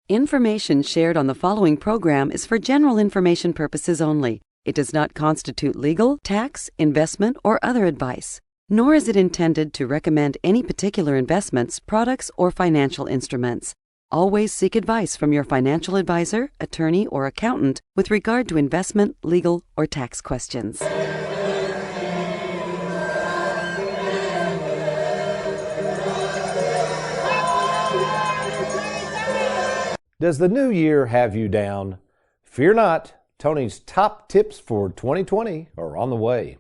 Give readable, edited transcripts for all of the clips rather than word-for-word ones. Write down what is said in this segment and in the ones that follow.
Information shared on the following program is for general information purposes only. It does not constitute legal, tax, investment, or other advice, nor is it intended to recommend any particular investments, products, or financial instruments. Always seek advice from your financial advisor, attorney, or accountant with regard to investment, legal, or tax questions. Does the new year have you down? Fear not, Tony's top tips for 2020 are on the way.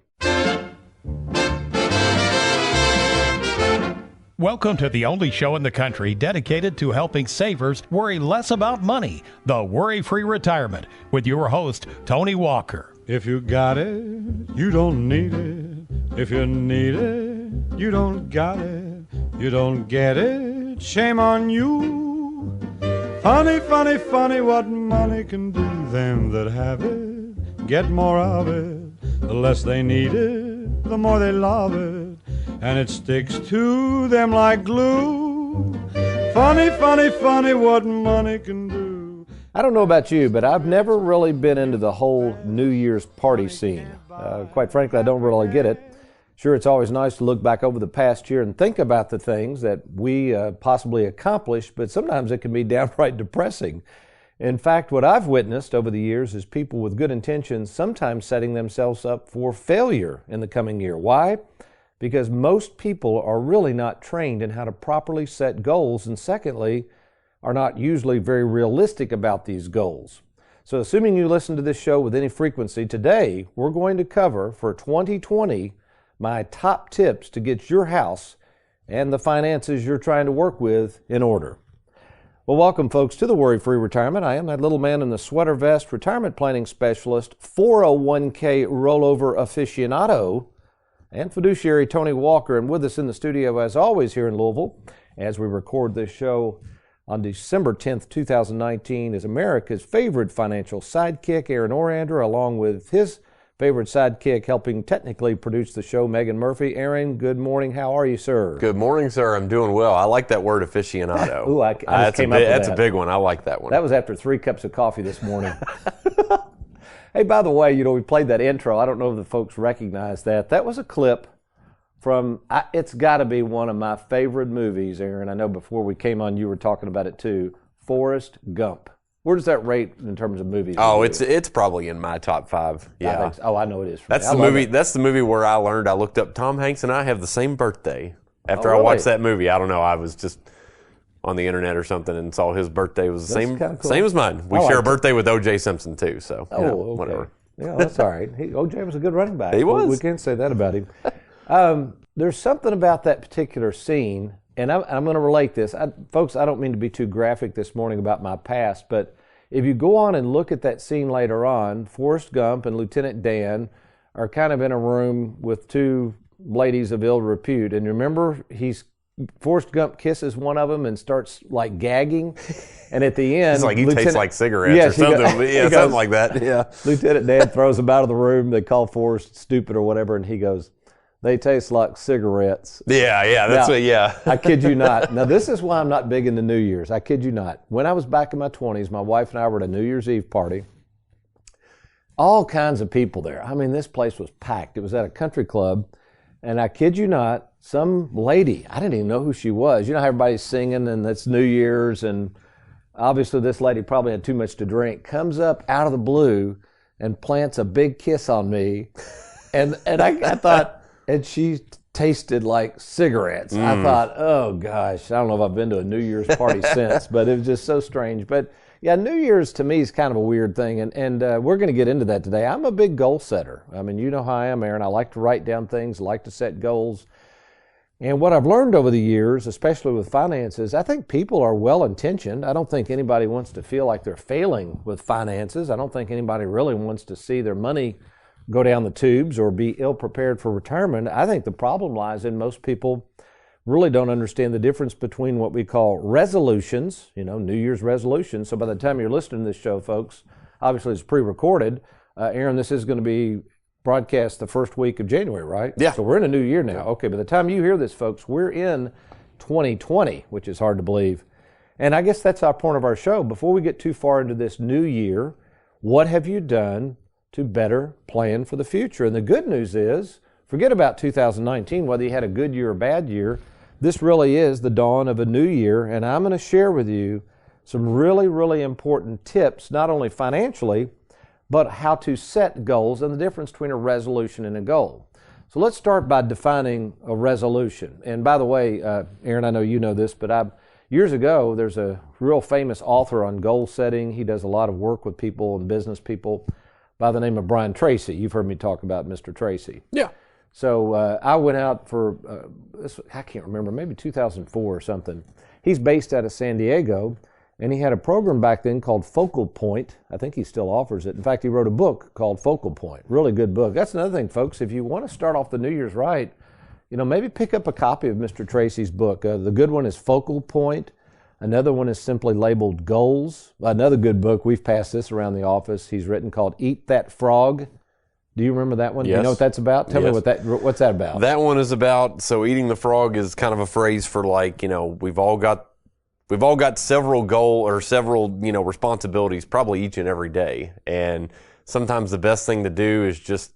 Welcome to the only show in the country dedicated to helping savers worry less about money, the Worry-Free Retirement, with your host, Tony Walker. If you got it, you don't need it. If you need it, you don't got it. You don't get it, shame on you. Funny, funny, funny what money can do. Them that have it get more of it. The less they need it, the more they love it. And it sticks to them like glue. Funny, funny, funny what money can do. I don't know about you, but I've never really been into the whole New Year's party scene. Quite frankly, I don't really get it. Sure, it's always nice to look back over the past year and think about the things that we possibly accomplished, but sometimes it can be downright depressing. In fact, what I've witnessed over the years is people with good intentions sometimes setting themselves up for failure in the coming year. Why? Because most people are really not trained in how to properly set goals, and secondly, are not usually very realistic about these goals. So assuming you listen to this show with any frequency, today we're going to cover for 2020 my top tips to get your house and the finances you're trying to work with in order. Well, welcome, folks, to the Worry-Free Retirement. I am that little man in the sweater vest, retirement planning specialist, 401k rollover aficionado, and fiduciary Tony Walker. And with us in the studio, as always, here in Louisville, as we record this show on December 10th, 2019, is America's favorite financial sidekick, Aaron Orander, along with his favorite sidekick helping technically produce the show, Megan Murphy. Aaron, good morning. How are you, sir? Good morning, sir. I'm doing well. I like that word aficionado. Ooh, that's a big one. I like that one. That was after 3 cups of coffee this morning. Hey, by the way, we played that intro. I don't know if the folks recognize that. That was a clip from, it's got to be one of my favorite movies, Aaron. I know before we came on, you were talking about it too. Forrest Gump. Where does that rate in terms of movies? Oh, it's probably in my top 5. Yeah. I think so. Oh, I know it is. That's the movie. That's the movie where I learned. I looked up Tom Hanks and I have the same birthday. After I watched that movie, I don't know. I was just on the internet or something and saw his birthday was the same as mine. We share a birthday with O.J. Simpson too. So okay. Whatever. Yeah, that's all right. O.J. was a good running back. He was. We can't say that about him. There's something about that particular scene, and I'm going to relate this. Folks, I don't mean to be too graphic this morning about my past, but if you go on and look at that scene later on, Forrest Gump and Lieutenant Dan are kind of in a room with 2 ladies of ill repute. And remember, Forrest Gump kisses one of them and starts like gagging. And at the end, it's like he tastes like cigarettes or something. Something like that. Yeah. Lieutenant Dan throws him out of the room. They call Forrest stupid or whatever, and he goes, "They taste like cigarettes." Yeah. I kid you not. Now, this is why I'm not big into New Year's. I kid you not. When I was back in my 20s, my wife and I were at a New Year's Eve party. All kinds of people there. I mean, this place was packed. It was at a country club. And I kid you not, some lady, I didn't even know who she was. You know how everybody's singing and it's New Year's, and obviously this lady probably had too much to drink, comes up out of the blue and plants a big kiss on me. And I thought... And she tasted like cigarettes. I thought, oh gosh, I don't know if I've been to a New Year's party since, but it was just so strange. But yeah, New Year's to me is kind of a weird thing, and we're going to get into that today. I'm a big goal setter. I mean, you know how I am, Aaron. I like to write down things, I like to set goals. And what I've learned over the years, especially with finances, I think people are well-intentioned. I don't think anybody wants to feel like they're failing with finances. I don't think anybody really wants to see their money go down the tubes or be ill-prepared for retirement. I think the problem lies in most people really don't understand the difference between what we call resolutions, New Year's resolutions. So by the time you're listening to this show, folks, obviously it's pre-recorded. Aaron, this is going to be broadcast the first week of January, right? Yeah. So we're in a new year now. Okay, by the time you hear this, folks, we're in 2020, which is hard to believe. And I guess that's our point of our show. Before we get too far into this new year, what have you done to better plan for the future? And the good news is, forget about 2019, whether you had a good year or bad year. This really is the dawn of a new year, and I'm going to share with you some really, really important tips, not only financially, but how to set goals and the difference between a resolution and a goal. So let's start by defining a resolution. And by the way, Aaron, I know you know this, but years ago, there's a real famous author on goal setting. He does a lot of work with people and business people by the name of Brian Tracy. You've heard me talk about Mr. Tracy. Yeah. So I went out for, I can't remember, maybe 2004 or something. He's based out of San Diego, and he had a program back then called Focal Point. I think he still offers it. In fact, he wrote a book called Focal Point. Really good book. That's another thing, folks. If you want to start off the New Year's right, maybe pick up a copy of Mr. Tracy's book. The good one is Focal Point. Another one is simply labeled Goals. Another good book, we've passed this around the office, he's written, called Eat That Frog. Do you remember that one? Yes. You know what that's about? Tell me what's that about? That one is about, so eating the frog is kind of a phrase for we've all got several responsibilities probably each and every day. And sometimes the best thing to do is just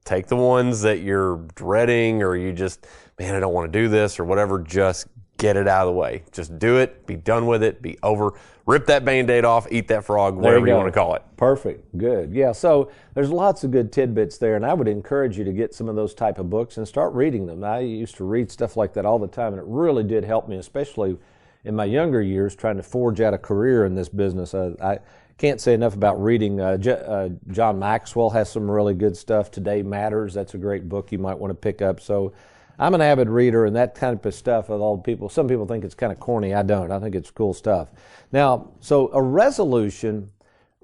take the ones that you're dreading, or you just, man, I don't want to do this or whatever, just get it out of the way. Just do it, be done with it, be over. Rip that Band-Aid off, eat that frog, whatever you want to call it. Perfect. Good. Yeah, so there's lots of good tidbits there, and I would encourage you to get some of those type of books and start reading them. I used to read stuff like that all the time, and it really did help me, especially in my younger years trying to forge out a career in this business. I can't say enough about reading. John Maxwell has some really good stuff. Today Matters, that's a great book you might want to pick up. So I'm an avid reader, and that kind of stuff with all people. Some people think it's kind of corny. I don't. I think it's cool stuff. Now, so a resolution,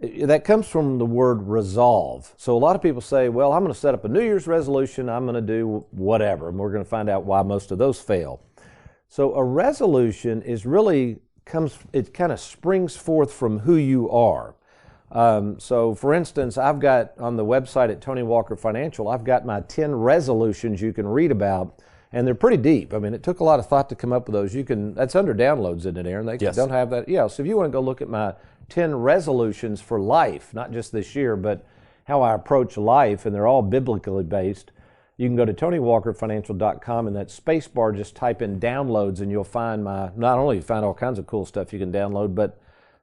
that comes from the word resolve. So a lot of people say, well, I'm going to set up a New Year's resolution. I'm going to do whatever, and we're going to find out why most of those fail. So a resolution is really it kind of springs forth from who you are. So for instance, I've got on the website at Tony Walker Financial, I've got my 10 resolutions you can read about, and they're pretty deep. I mean, it took a lot of thought to come up with those. That's under downloads, isn't it, Aaron? They Yes. don't have that. Yeah, so if you want to go look at my 10 resolutions for life, not just this year, but how I approach life, and they're all biblically based, you can go to TonyWalkerFinancial.com, and that space bar, just type in downloads, and you'll find not only find all kinds of cool stuff you can download, but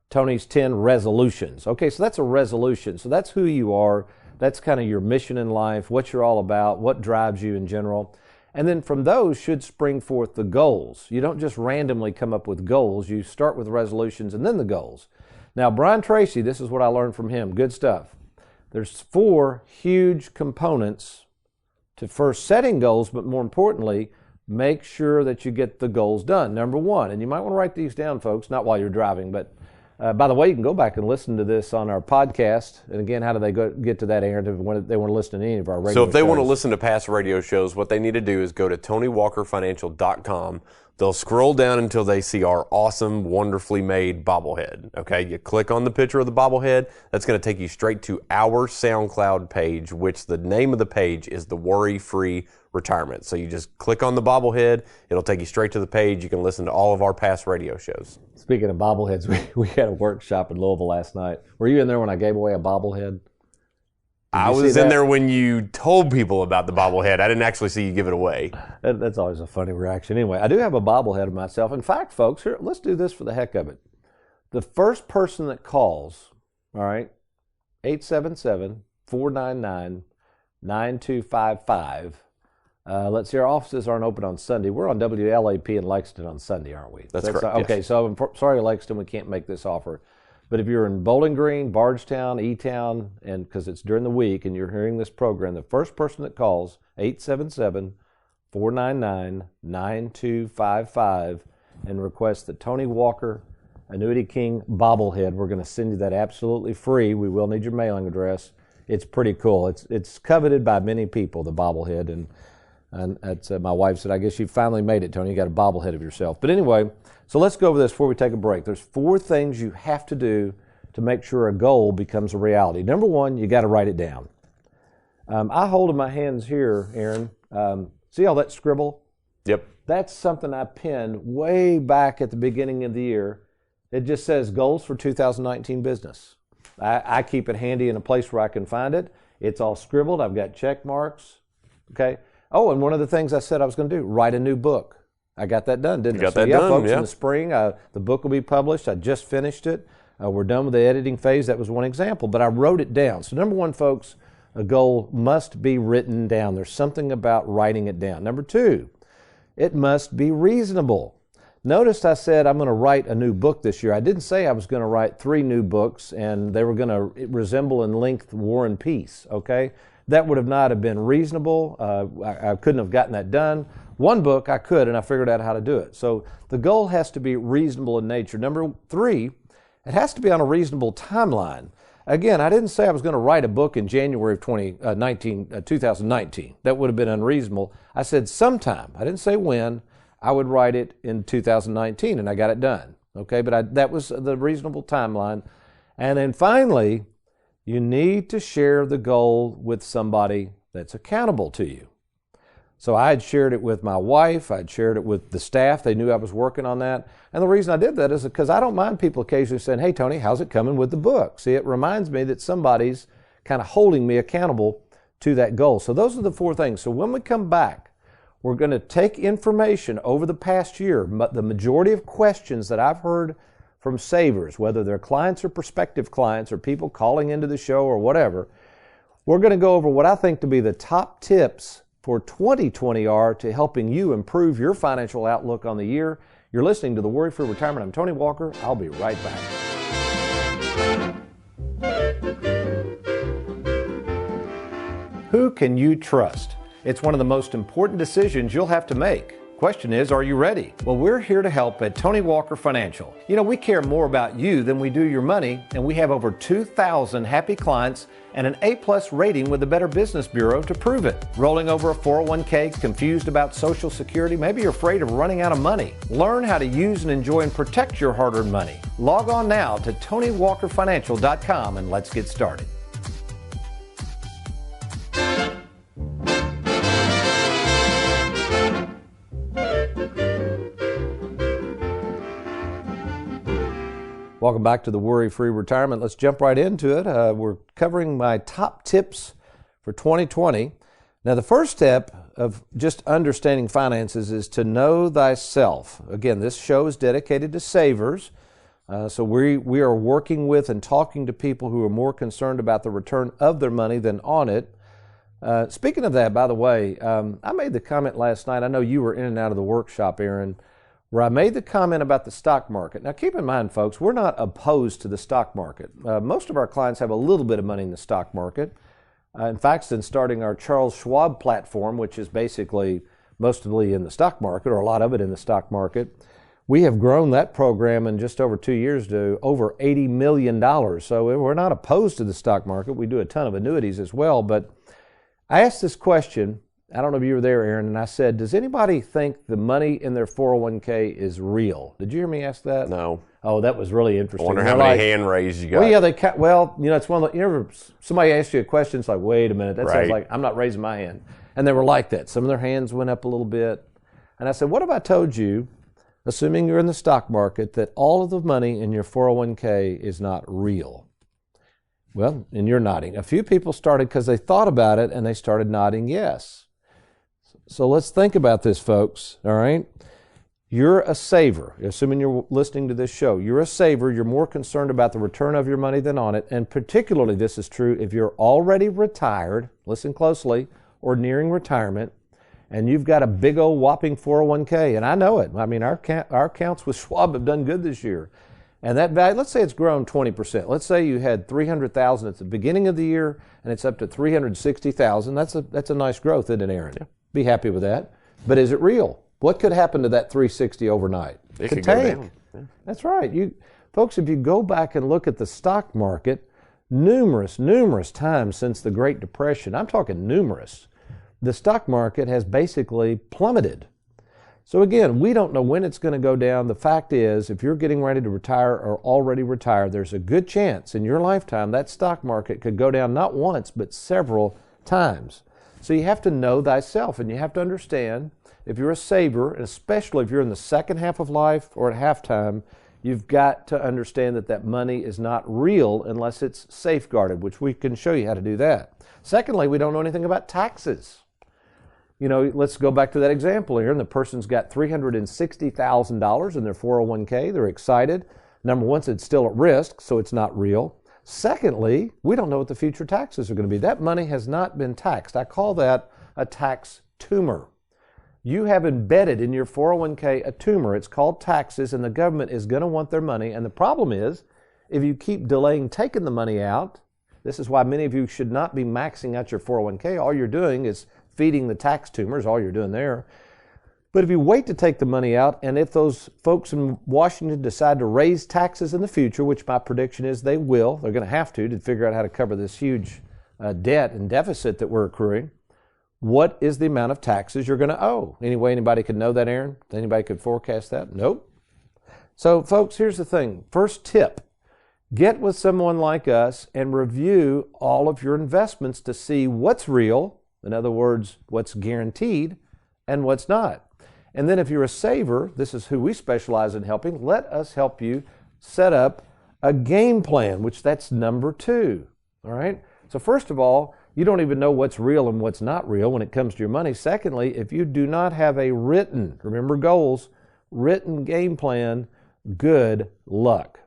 Tony's 10 resolutions. Okay, so that's a resolution. So that's who you are. That's kind of your mission in life, what you're all about, what drives you in general. And then from those should spring forth the goals. You don't just randomly come up with goals. You start with resolutions and then the goals. Now, Brian Tracy, this is what I learned from him. Good stuff. There's 4 huge components to first setting goals, but more importantly, make sure that you get the goals done. Number 1, and you might want to write these down, folks, not while you're driving, but by the way, you can go back and listen to this on our podcast. And again, how do they get to that, Aaron, if they want to listen to any of our radio shows? So if they want to listen to past radio shows, what they need to do is go to TonyWalkerFinancial.com. They'll scroll down until they see our awesome, wonderfully made bobblehead. Okay, you click on the picture of the bobblehead. That's going to take you straight to our SoundCloud page, which the name of the page is the Worry-Free Retirement. So you just click on the bobblehead. It'll take you straight to the page. You can listen to all of our past radio shows. Speaking of bobbleheads, we had a workshop in Louisville last night. Were you in there when I gave away a bobblehead? I was in there when you told people about the bobblehead. I didn't actually see you give it away. That's always a funny reaction. Anyway, I do have a bobblehead of myself. In fact, folks, here, let's do this for the heck of it. The first person that calls, all right, 877-499-9255. Let's see, our offices aren't open on Sunday. We're on WLAP in Lexington on Sunday, aren't we? That's correct. Okay, yes. So I'm sorry, Lexington, we can't make this offer. But if you're in Bowling Green, Bardstown, E-Town, and because it's during the week and you're hearing this program, the first person that calls, 877-499-9255, and requests the Tony Walker Annuity King bobblehead, we're going to send you that absolutely free. We will need your mailing address. It's pretty cool. It's coveted by many people, the bobblehead, and that's, my wife said, I guess you finally made it, Tony. You got a bobblehead of yourself. But anyway, so let's go over this before we take a break. There's 4 things you have to do to make sure a goal becomes a reality. Number 1, you got to write it down. I hold in my hands here, Aaron. See all that scribble? Yep. That's something I penned way back at the beginning of the year. It just says goals for 2019 business. I keep it handy in a place where I can find it. It's all scribbled. I've got check marks. Okay. Oh, and one of the things I said I was going to do, write a new book. I got that done, didn't I? Got that done, folks, yeah. In the spring, the book will be published. I just finished it. We're done with the editing phase. That was one example, but I wrote it down. So number one, folks, a goal must be written down. There's something about writing it down. Number two, it must be reasonable. Notice I said I'm going to write a new book this year. I didn't say I was going to write 3 new books and they were going to resemble in length War and Peace, okay? That would have not have been reasonable. I couldn't have gotten that done. One book I could, and I figured out how to do it. So the goal has to be reasonable in nature. Number 3, it has to be on a reasonable timeline. Again, I didn't say I was going to write a book in January of 2019. That would have been unreasonable. I said sometime. I didn't say when. I would write it in 2019, and I got it done. Okay, but that was the reasonable timeline. And then finally, you need to share the goal with somebody that's accountable to you. So I had shared it with my wife. I'd shared it with the staff. They knew I was working on that. And the reason I did that is because I don't mind people occasionally saying, hey, Tony, how's it coming with the book? See, it reminds me that somebody's kind of holding me accountable to that goal. So those are the 4 things. So when we come back, we're going to take information over the past year. The majority of questions that I've heard from savers, whether they're clients or prospective clients or people calling into the show or whatever, we're going to go over what I think to be the top tips for 2020 are to helping you improve your financial outlook on the year. You're listening to The Worry-Free Retirement. I'm Tony Walker. I'll be right back. Who can you trust? It's one of the most important decisions you'll have to make. Question is, are you ready? Well, we're here to help at Tony Walker Financial. You know, we care more about you than we do your money, and we have over 2,000 happy clients and an A+ rating with the Better Business Bureau to prove it. Rolling over a 401k, confused about Social Security, maybe you're afraid of running out of money. Learn how to use and enjoy and protect your hard-earned money. Log on now to TonyWalkerFinancial.com and let's get started. Welcome back to the Worry-Free Retirement. Let's jump right into it. We're covering my top tips for 2020. Now, the first step of just understanding finances is to know thyself. Again, this show is dedicated to savers. So we are working with and talking to people who are more concerned about the return of their money than on it. Speaking of that, by the way, I made the comment last night. I know you were in and out of the workshop, Aaron, where I made the comment about the stock market. Now, keep in mind, folks, we're not opposed to the stock market. Most of our clients have a little bit of money in the stock market. In fact, since starting our Charles Schwab platform, which is basically mostly in the stock market, or a lot of it in the stock market, we have grown that program in just over 2 years to over $80 million. So we're not opposed to the stock market. We do a ton of annuities as well. But I asked this question, I don't know if you were there, Aaron, and I said, does anybody think the money in their 401k is real? Did you hear me ask that? No. Oh, that was really interesting. I wonder how many hand raises you got. Well, yeah, it's one of the, somebody asks you a question, it's like, wait a minute, that sounds like I'm not raising my hand. And they were like that. Some of their hands went up a little bit. And I said, what if I told you, assuming you're in the stock market, that all of the money in your 401k is not real? Well, and you're nodding. A few people started because they thought about it and they started nodding yes. So let's think about this, folks, all right? You're a saver, assuming you're listening to this show. You're a saver. You're more concerned about the return of your money than on it. And particularly this is true if you're already retired, listen closely, or nearing retirement, and you've got a big old whopping 401k. And I know it. I mean, our accounts with Schwab have done good this year. And that value, let's say it's grown 20%. Let's say you had $300,000 at the beginning of the year, and it's up to $360,000. That's a nice growth, isn't it, Aaron? Yeah. Be happy with that. But is it real? What could happen to that 360 overnight? It could go down. Yeah. That's right. Folks, if you go back and look at the stock market, numerous times since the Great Depression, I'm talking numerous, the stock market has basically plummeted. So again, we don't know when it's going to go down. The fact is, if you're getting ready to retire or already retired, there's a good chance in your lifetime that stock market could go down not once, but several times. So you have to know thyself, and you have to understand, if you're a saver, and especially if you're in the second half of life or at halftime, You've got to understand that that money is not real unless it's safeguarded, which we can show you how to do that. Secondly, we don't know anything about taxes. You know, let's go back to that example here. And the person's got $360,000 in their 401k. They're excited. Number one, it's still at risk, so it's not real. Secondly, we don't know what the future taxes are going to be. That money has not been taxed. I call that a tax tumor. You have embedded in your 401k a tumor. It's called taxes, and the government is going to want their money. And the problem is, if you keep delaying taking the money out, this is why many of you should not be maxing out your 401k. All you're doing is feeding the tax tumors, all you're doing there. But if you wait to take the money out, and if those folks in Washington decide to raise taxes in the future, which my prediction is they will, they're going to have to figure out how to cover this huge debt and deficit that we're accruing, what is the amount of taxes you're going to owe? Any way anybody could know that, Aaron? Anybody could forecast that? Nope. So, folks, here's the thing. First tip, get with someone like us and review all of your investments to see what's real, in other words, what's guaranteed, and what's not. And then if you're a saver, this is who we specialize in helping, let us help you set up a game plan, which that's number 2. All right? So first of all, you don't even know what's real and what's not real when it comes to your money. Secondly, if you do not have a written, remember goals, written game plan, good luck.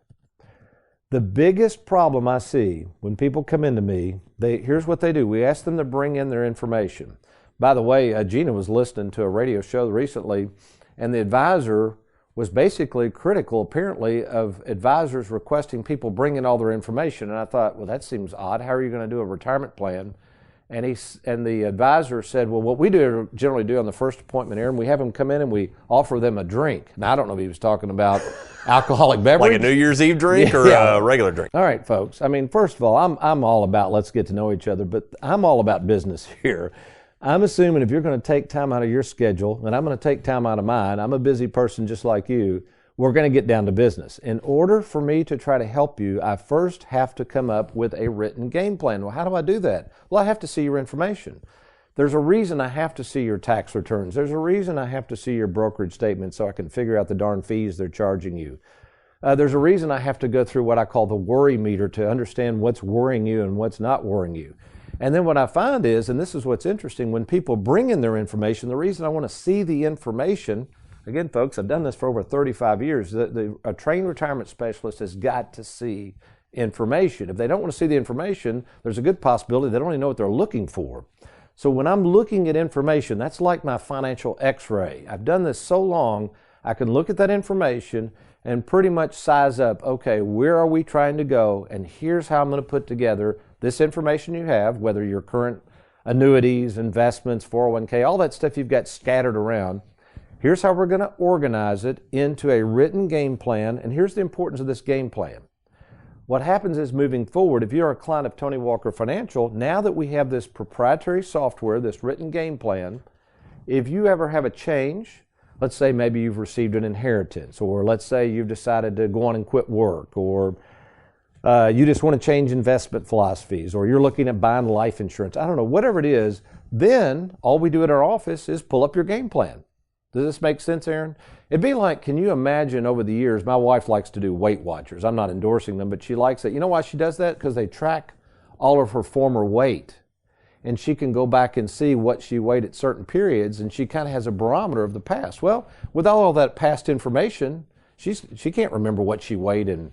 The biggest problem I see when people come into me, here's what they do. We ask them to bring in their information. By the way, Gina was listening to a radio show recently, and the advisor was basically critical, apparently, of advisors requesting people bring in all their information. And I thought, well, that seems odd. How are you going to do a retirement plan? And the advisor said, well, what we generally do on the first appointment, Aaron, we have them come in and we offer them a drink. Now, I don't know if he was talking about alcoholic beverage. Like a New Year's Eve drink or a regular drink? All right, folks. I mean, first of all, I'm all about let's get to know each other, but I'm all about business here. I'm assuming if you're going to take time out of your schedule, and I'm going to take time out of mine, I'm a busy person just like you, we're going to get down to business. In order for me to try to help you, I first have to come up with a written game plan. Well, how do I do that? Well, I have to see your information. There's a reason I have to see your tax returns. There's a reason I have to see your brokerage statement so I can figure out the darn fees they're charging you. There's a reason I have to go through what I call the worry meter to understand what's worrying you and what's not worrying you. And then what I find is, and this is what's interesting, when people bring in their information, the reason I want to see the information, again, folks, I've done this for over 35 years. A trained retirement specialist has got to see information. If they don't want to see the information, there's a good possibility they don't even know what they're looking for. So when I'm looking at information, that's like my financial x-ray. I've done this so long, I can look at that information and pretty much size up, okay, where are we trying to go? And here's how I'm going to put together this information you have, whether your current annuities, investments, 401k, all that stuff you've got scattered around. Here's how we're going to organize it into a written game plan. And here's the importance of this game plan. What happens is moving forward, if you're a client of Tony Walker Financial, now that we have this proprietary software, this written game plan, if you ever have a change, let's say maybe you've received an inheritance, or let's say you've decided to go on and quit work, or you just want to change investment philosophies, or you're looking at buying life insurance, I don't know, whatever it is, then all we do at our office is pull up your game plan. Does this make sense, Aaron? It'd be like, can you imagine over the years, my wife likes to do Weight Watchers. I'm not endorsing them, but she likes it. You know why she does that? Because they track all of her former weight. And she can go back and see what she weighed at certain periods, and she kind of has a barometer of the past. Well, with all that past information, she can't remember what she weighed in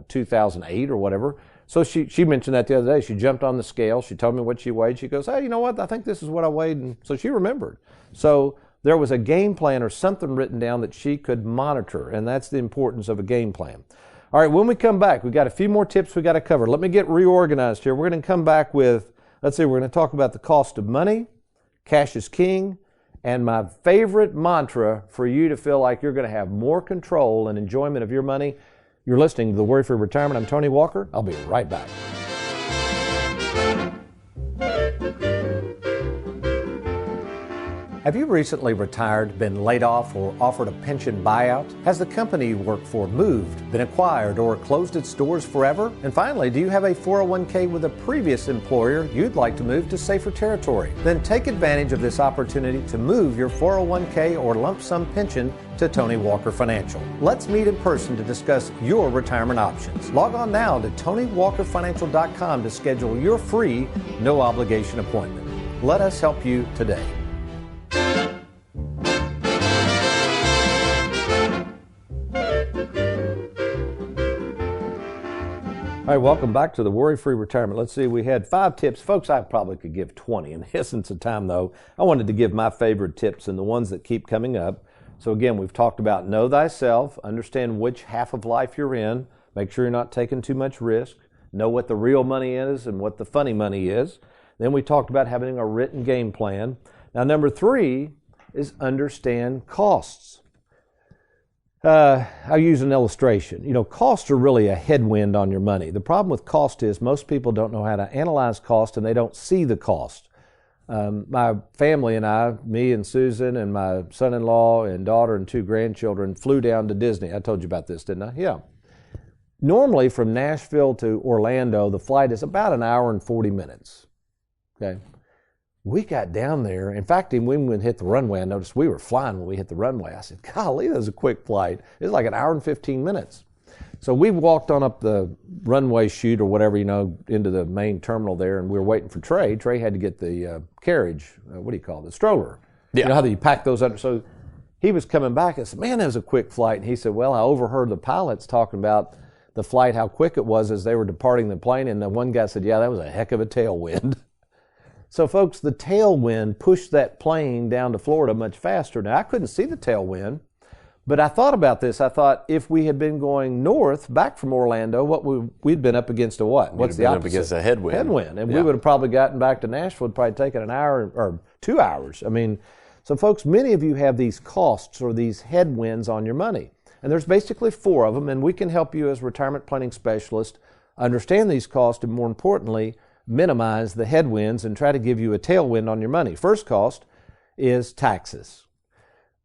2008 or whatever. So she mentioned that the other day. She jumped on the scale. She told me what she weighed. She goes, hey, you know what? I think this is what I weighed. And so she remembered. So there was a game plan or something written down that she could monitor, and that's the importance of a game plan. All right, when we come back, we've got a few more tips we got to cover. Let me get reorganized here. We're going to come back with, let's see, we're going to talk about the cost of money, cash is king, and my favorite mantra for you to feel like you're going to have more control and enjoyment of your money. You're listening to The Worry Free Retirement. I'm Tony Walker. I'll be right back. Have you recently retired, been laid off, or offered a pension buyout? Has the company you work for moved, been acquired, or closed its doors forever? And finally, do you have a 401k with a previous employer you'd like to move to safer territory? Then take advantage of this opportunity to move your 401k or lump sum pension to Tony Walker Financial. Let's meet in person to discuss your retirement options. Log on now to TonyWalkerFinancial.com to schedule your free, no obligation appointment. Let us help you today. All right, welcome back to the Worry-Free Retirement. Let's see, we had 5 tips. Folks, I probably could give 20. In the essence of time, though, I wanted to give my favorite tips and the ones that keep coming up. So again, we've talked about know thyself, understand which half of life you're in, make sure you're not taking too much risk, know what the real money is and what the funny money is. Then we talked about having a written game plan. Now, number 3 is understand costs. I'll use an illustration. You know, costs are really a headwind on your money. The problem with cost is most people don't know how to analyze cost and they don't see the cost. My family and I, me and Susan and my son-in-law and daughter and 2 grandchildren flew down to Disney. I told you about this, didn't I? Yeah. Normally from Nashville to Orlando, the flight is about an hour and 40 minutes. Okay. We got down there. In fact, when we hit the runway, I noticed we were flying when we hit the runway. I said, golly, that was a quick flight. It was like an hour and 15 minutes. So we walked on up the runway chute or whatever, you know, into the main terminal there, and we were waiting for Trey. Trey had to get the carriage, what do you call it, the stroller. Yeah. You know how you pack those under? So he was coming back. I said, man, that was a quick flight. And he said, well, I overheard the pilots talking about the flight, how quick it was as they were departing the plane. And the one guy said, yeah, that was a heck of a tailwind. So, folks, the tailwind pushed that plane down to Florida much faster. Now, I couldn't see the tailwind, but I thought about this. I thought if we had been going north back from Orlando, we'd been up against a what? What's the opposite? Up against a headwind. Headwind. And we would have probably gotten back to Nashville, it'd probably taken an hour or 2 hours. I mean, so, folks, many of you have these costs or these headwinds on your money. And there's basically 4 of them, and we can help you as retirement planning specialists understand these costs and, more importantly, minimize the headwinds and try to give you a tailwind on your money. First cost is taxes.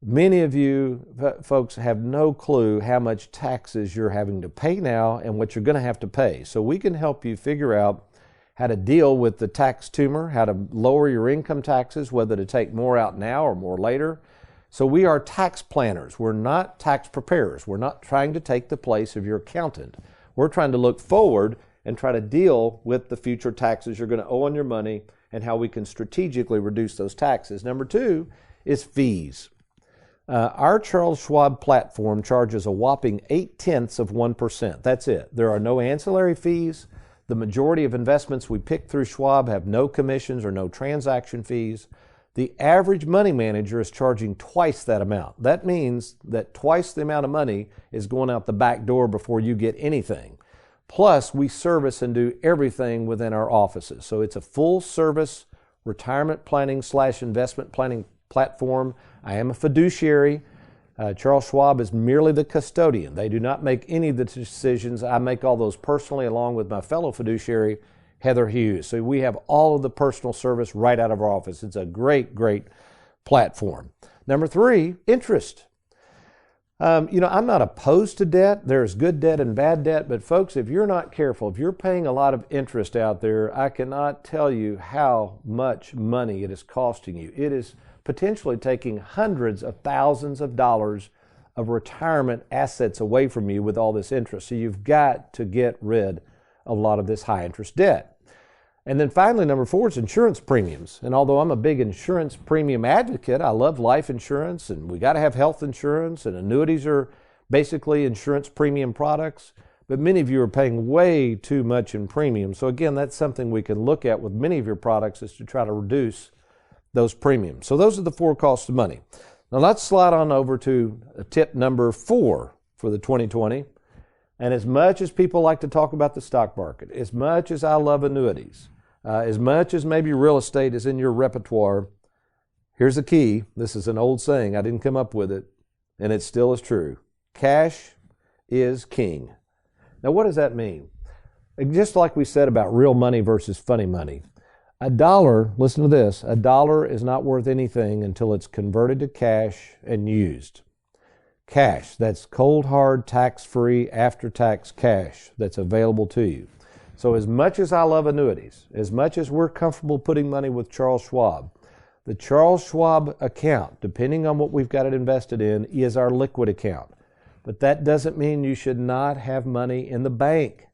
Many of you folks have no clue how much taxes you're having to pay now and what you're going to have to pay. So we can help you figure out how to deal with the tax tumor, how to lower your income taxes, whether to take more out now or more later. So we are tax planners. We're not tax preparers. We're not trying to take the place of your accountant. We're trying to look forward and try to deal with the future taxes you're going to owe on your money and how we can strategically reduce those taxes. Number 2 is fees. Our Charles Schwab platform charges a whopping 0.8%. That's it. There are no ancillary fees. The majority of investments we pick through Schwab have no commissions or no transaction fees. The average money manager is charging twice that amount. That means that twice the amount of money is going out the back door before you get anything. Plus, we service and do everything within our offices. So it's a full-service retirement planning / investment planning platform. I am a fiduciary. Charles Schwab is merely the custodian. They do not make any of the decisions. I make all those personally along with my fellow fiduciary, Heather Hughes. So we have all of the personal service right out of our office. It's a great, great platform. Number 3, interest. You know, I'm not opposed to debt. There's good debt and bad debt. But folks, if you're not careful, if you're paying a lot of interest out there, I cannot tell you how much money it is costing you. It is potentially taking hundreds of thousands of dollars of retirement assets away from you with all this interest. So you've got to get rid of a lot of this high interest debt. And then finally, number 4 is insurance premiums. And although I'm a big insurance premium advocate, I love life insurance, and we got to have health insurance, and annuities are basically insurance premium products. But many of you are paying way too much in premium. So again, that's something we can look at with many of your products, is to try to reduce those premiums. So those are the 4 costs of money. Now let's slide on over to tip number 4 for the 2020. And as much as people like to talk about the stock market, as much as I love annuities, as much as maybe real estate is in your repertoire, here's the key. This is an old saying. I didn't come up with it, and it still is true. Cash is king. Now, what does that mean? Just like we said about real money versus funny money, A dollar, listen to this, a dollar is not worth anything until it's converted to cash and used. Cash, that's cold, hard, tax-free, after-tax cash that's available to you. So as much as I love annuities, as much as we're comfortable putting money with Charles Schwab, the Charles Schwab account, depending on what we've got it invested in, is our liquid account. But that doesn't mean you should not have money in the bank.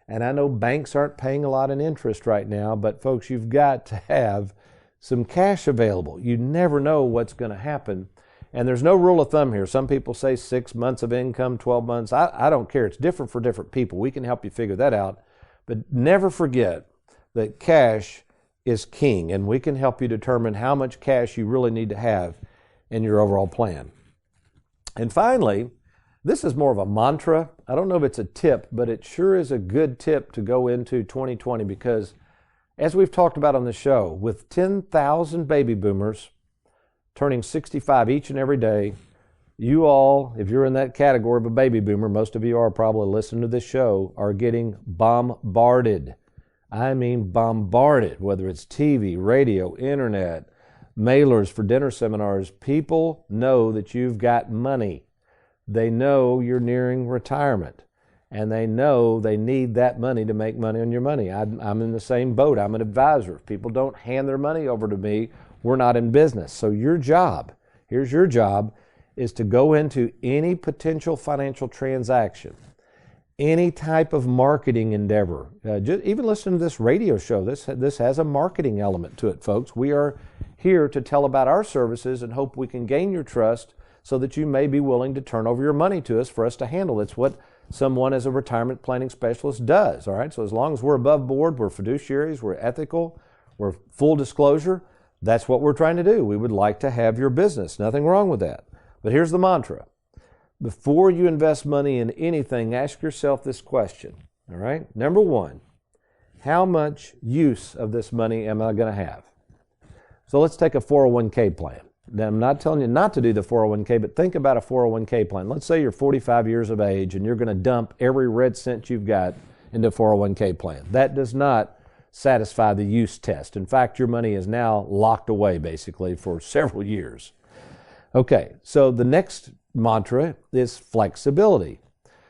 And I know banks aren't paying a lot in interest right now, but folks, you've got to have some cash available. You never know what's going to happen. And there's no rule of thumb here. Some people say 6 months of income, 12 months. I don't care. It's different for different people. We can help you figure that out. But never forget that cash is king, and we can help you determine how much cash you really need to have in your overall plan. And finally, this is more of a mantra. I don't know if it's a tip, but it sure is a good tip to go into 2020 because, as we've talked about on the show, with 10,000 baby boomers turning 65 each and every day, you all, if you're in that category of a baby boomer, most of you are probably listening to this show, are getting bombarded. I mean bombarded, whether it's TV, radio, internet, mailers for dinner seminars. People know that you've got money. They know you're nearing retirement, and they know they need that money to make money on your money. I'm in the same boat. I'm an advisor. If people don't hand their money over to me, we're not in business. So your job, here's your job, is to go into any potential financial transaction, any type of marketing endeavor. Just even listen to this radio show. This has a marketing element to it, folks. We are here to tell about our services and hope we can gain your trust so that you may be willing to turn over your money to us for us to handle. It's what someone as a retirement planning specialist does, all right? So as long as we're above board, we're fiduciaries, we're ethical, we're full disclosure, that's what we're trying to do. We would like to have your business. Nothing wrong with that. But here's the mantra. Before you invest money in anything, ask yourself this question, all right? Number one, how much use of this money am I going to have? So let's take a 401k plan. Now, I'm not telling you not to do the 401k, but think about a 401k plan. Let's say you're 45 years of age and you're going to dump every red cent you've got into a 401k plan. That does not satisfy the use test. In fact, your money is now locked away basically for several years. Okay, so the next mantra is flexibility.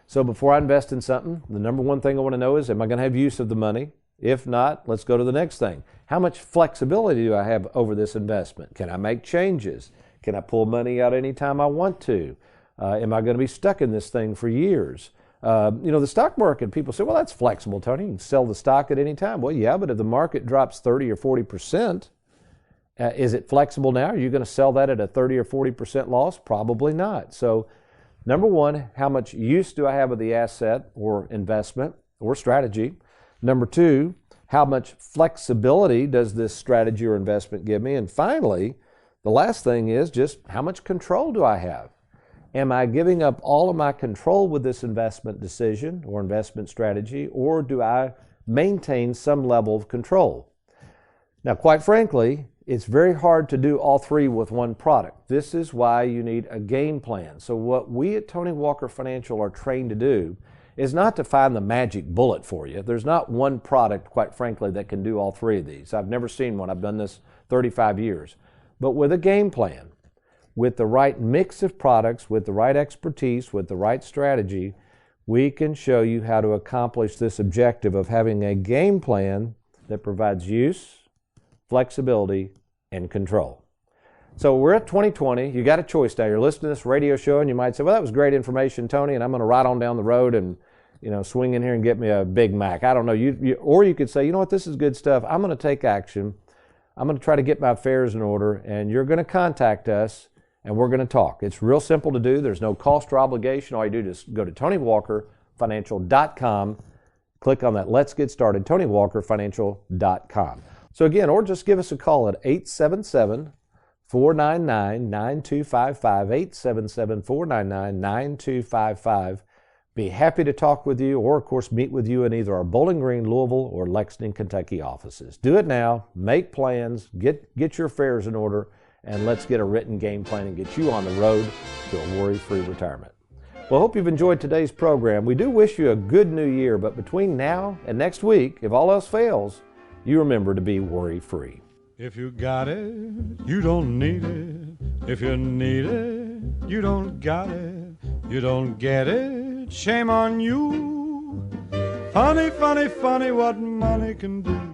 So before I invest in something, the number one thing I want to know is, am I going to have use of the money? If not, let's go to the next thing. How much flexibility do I have over this investment? Can I make changes? Can I pull money out anytime I want to? Am I going to be stuck in this thing for years? The stock market, people say, well, that's flexible, Tony. You can sell the stock at any time. Well, yeah, but if the market drops 30 or 40%, is it flexible now? Are you going to sell that at a 30 or 40% loss? Probably not. So, number one, how much use do I have of the asset or investment or strategy? Number two, how much flexibility does this strategy or investment give me? And finally, the last thing is just how much control do I have? Am I giving up all of my control with this investment decision or investment strategy, or do I maintain some level of control? Now, quite frankly, it's very hard to do all three with one product. This is why you need a game plan. So what we at Tony Walker Financial are trained to do is not to find the magic bullet for you. There's not one product, quite frankly, that can do all three of these. I've never seen one. I've done this 35 years. But with a game plan, with the right mix of products, with the right expertise, with the right strategy, we can show you how to accomplish this objective of having a game plan that provides use, flexibility, and control. So we're at 2020. You got a choice now. You're listening to this radio show, and you might say, well, that was great information, Tony, and I'm going to ride on down the road and swing in here and get me a Big Mac. I don't know. Or you could say, you know what, this is good stuff. I'm going to take action. I'm going to try to get my affairs in order, and you're going to contact us, and we're going to talk. It's real simple to do. There's no cost or obligation. All you do is go to TonyWalkerFinancial.com, click on that Let's Get Started, TonyWalkerFinancial.com. So again, or just give us a call at 877-499-9255, 877-499-9255. Be happy to talk with you, or of course meet with you in either our Bowling Green, Louisville, or Lexington, Kentucky offices. Do it now, make plans, get your affairs in order, and let's get a written game plan and get you on the road to a worry-free retirement. Well, I hope you've enjoyed today's program. We do wish you a good new year, but between now and next week, if all else fails, you remember to be worry-free. If you got it, you don't need it. If you need it, you don't got it. You don't get it, shame on you. Funny, funny, funny what money can do.